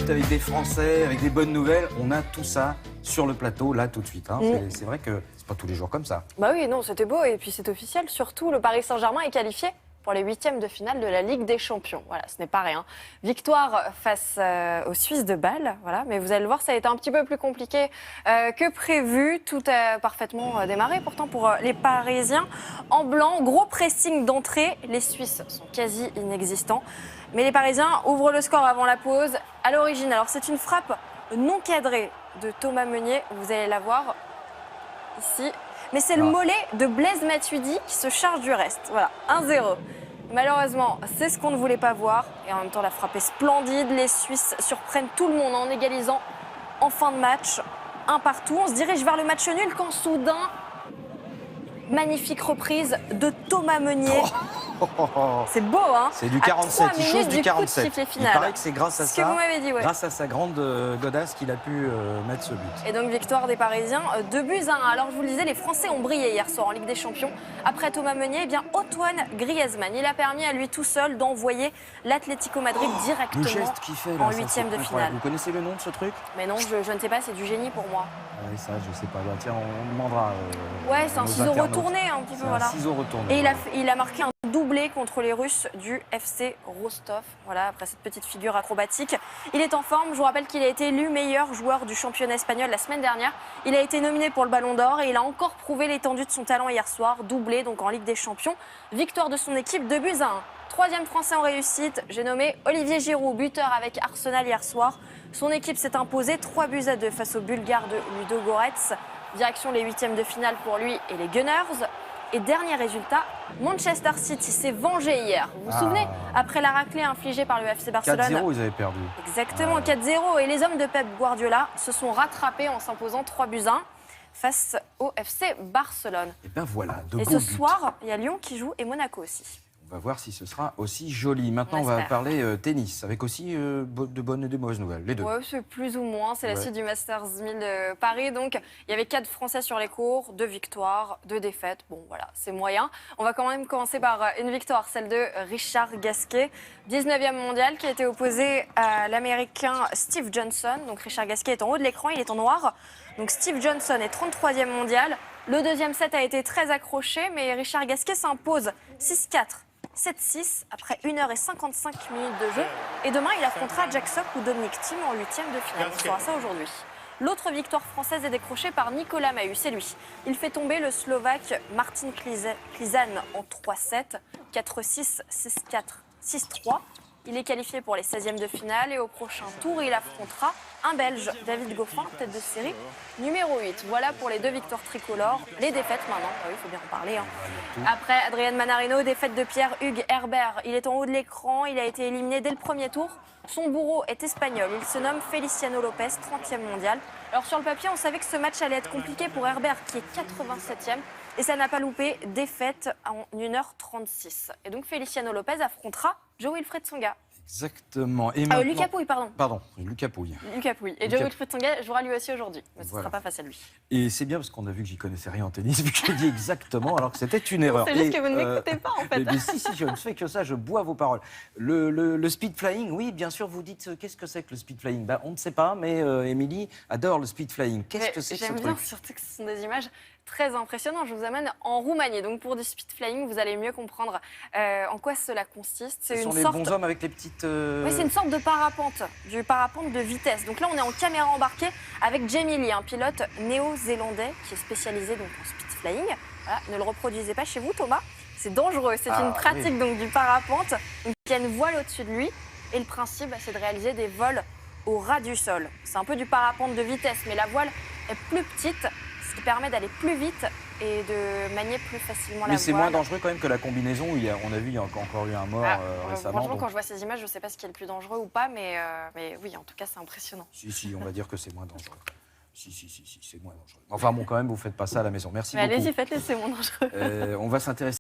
buts, avec des Français, avec des bonnes nouvelles. On a tout ça sur le plateau, là, tout de suite. Hein. C'est vrai que c'est pas tous les jours comme ça. Bah oui, non, c'était beau. Et puis c'est officiel. Surtout, le Paris Saint-Germain est qualifié pour les 8e de finale de la Ligue des Champions. Voilà, ce n'est pas rien. Victoire face aux Suisses de Bâle. Voilà, mais vous allez le voir, ça a été un petit peu plus compliqué que prévu. Tout a parfaitement démarré pourtant pour les Parisiens. En blanc, gros pressing d'entrée. Les Suisses sont quasi inexistants. Mais les Parisiens ouvrent le score avant la pause. À l'origine, alors c'est une frappe non cadrée de Thomas Meunier. Vous allez la voir ici. Mais c'est le mollet de Blaise Matuidi qui se charge du reste. Voilà, 1-0. Malheureusement, c'est ce qu'on ne voulait pas voir. Et en même temps, la frappe est splendide. Les Suisses surprennent tout le monde en égalisant en fin de match. 1 partout. On se dirige vers le match nul quand soudain, magnifique reprise de Thomas Meunier. C'est beau, hein? C'est du 47, il chose du 47. Il paraît que c'est grâce à ça, vous m'avez dit, ouais. Grâce à sa grande godasse qu'il a pu mettre ce but. Et donc victoire des Parisiens, 2-1. Alors je vous le disais, les Français ont brillé hier soir en Ligue des Champions. Après Thomas Meunier, eh bien Antoine Griezmann, il a permis à lui tout seul d'envoyer l'Atlético Madrid directement en 8e de finale. Vous connaissez le nom de ce truc? Mais non, je ne sais pas, c'est du génie pour moi. Oui, ça, je sais pas. Bah, tiens, on demandera. Ouais, c'est un ciseau retourné un petit peu, voilà. Un ciseau retourné. Et il a marqué un doublé contre les Russes du FC Rostov. Voilà, après cette petite figure acrobatique. Il est en forme. Je vous rappelle qu'il a été élu meilleur joueur du championnat espagnol la semaine dernière. Il a été nominé pour le Ballon d'Or et il a encore prouvé l'étendue de son talent hier soir. Doublé donc en Ligue des Champions. Victoire de son équipe, 2-1. Troisième Français en réussite, j'ai nommé Olivier Giroud, buteur avec Arsenal hier soir. Son équipe s'est imposée 3-2 face au Bulgare de Ludo Goretz. Direction les 8e de finale pour lui et les Gunners. Et dernier résultat, Manchester City s'est vengé hier. Vous vous souvenez? Après la raclée infligée par le FC Barcelone. 4-0, ils avaient perdu. Exactement, 4-0. Et les hommes de Pep Guardiola se sont rattrapés en s'imposant 3-1 face au FC Barcelone. Et bien voilà, Et ce soir, il y a Lyon qui joue et Monaco aussi. On va voir si ce sera aussi joli. Maintenant, on va parler tennis, avec aussi de bonnes et de mauvaises nouvelles, les deux. Oui, c'est plus ou moins. C'est la suite du Masters 1000 de Paris. Donc, il y avait 4 Français sur les cours, 2 victoires, 2 défaites. Bon, voilà, c'est moyen. On va quand même commencer par une victoire, celle de Richard Gasquet, 19e mondial, qui a été opposé à l'Américain Steve Johnson. Donc, Richard Gasquet est en haut de l'écran, il est en noir. Donc, Steve Johnson est 33e mondial. Le deuxième set a été très accroché, mais Richard Gasquet s'impose 6-4. 7-6 après 1h55 de jeu. Et demain, il affrontera Jack Sock ou Dominic Thiem en 8e de finale. On saura ça aujourd'hui. L'autre victoire française est décrochée par Nicolas Mahut, c'est lui. Il fait tomber le Slovaque Martin Klizan en 3-7, 4-6, 6-4, 6-3. Il est qualifié pour les 16e de finale et au prochain tour, il affrontera un Belge, David Goffin, tête de série, numéro 8. Voilà pour les 2 victoires tricolores. Les défaites maintenant, oui, il faut bien en parler. Hein. Après Adrian Manarino, défaite de Pierre-Hugues Herbert. Il est en haut de l'écran, il a été éliminé dès le premier tour. Son bourreau est espagnol, il se nomme Feliciano Lopez, 30e mondial. Alors sur le papier, on savait que ce match allait être compliqué pour Herbert, qui est 87e. Et ça n'a pas loupé, défaite en 1h36. Et donc Feliciano Lopez affrontera Jo-Wilfried Tsonga. Exactement. Et Lucas Pouille, pardon. Pardon, Lucas Pouille. Lucas Pouille. Et Jo-Wilfried Tsonga jouera lui aussi aujourd'hui. Mais ce ne sera pas face à lui. Et c'est bien parce qu'on a vu que j'y connaissais rien en tennis, vu que j'ai dit exactement, alors que c'était une erreur. C'est juste que vous ne m'écoutez pas, en fait. Mais si, je ne fais que ça, je bois vos paroles. Le speed flying, oui, bien sûr, vous dites, qu'est-ce que c'est que le speed flying? On ne sait pas, mais Émilie adore le speed flying. Qu'est-ce que c'est que ce truc? J'aime bien, surtout que ce sont des images très impressionnantes. Je vous amène en Roumanie. Donc pour du speed flying, vous allez mieux comprendre en quoi cela consiste. Ce sont les bonshommes avec les petites... Oui, c'est une sorte de parapente, du parapente de vitesse. Donc là, on est en caméra embarquée avec Jamie Lee, un pilote néo-zélandais qui est spécialisé donc en speed flying. Voilà, ne le reproduisez pas chez vous, Thomas. C'est dangereux. C'est une pratique donc, du parapente. Donc, il y a une voile au-dessus de lui. Et le principe, c'est de réaliser des vols au ras du sol. C'est un peu du parapente de vitesse, mais la voile est plus petite, ce qui permet d'aller plus vite et de manier plus facilement la voile. Mais c'est moins dangereux quand même que la combinaison où on a vu, il y a encore eu un mort récemment. Franchement, quand je vois ces images, je ne sais pas ce qui est le plus dangereux ou pas, mais oui, en tout cas, c'est impressionnant. Si, on va dire que c'est moins dangereux. Si, c'est moins dangereux. Enfin bon, quand même, vous ne faites pas ça à la maison. Merci beaucoup. Allez-y, faites-le, c'est moins dangereux. On va s'intéresser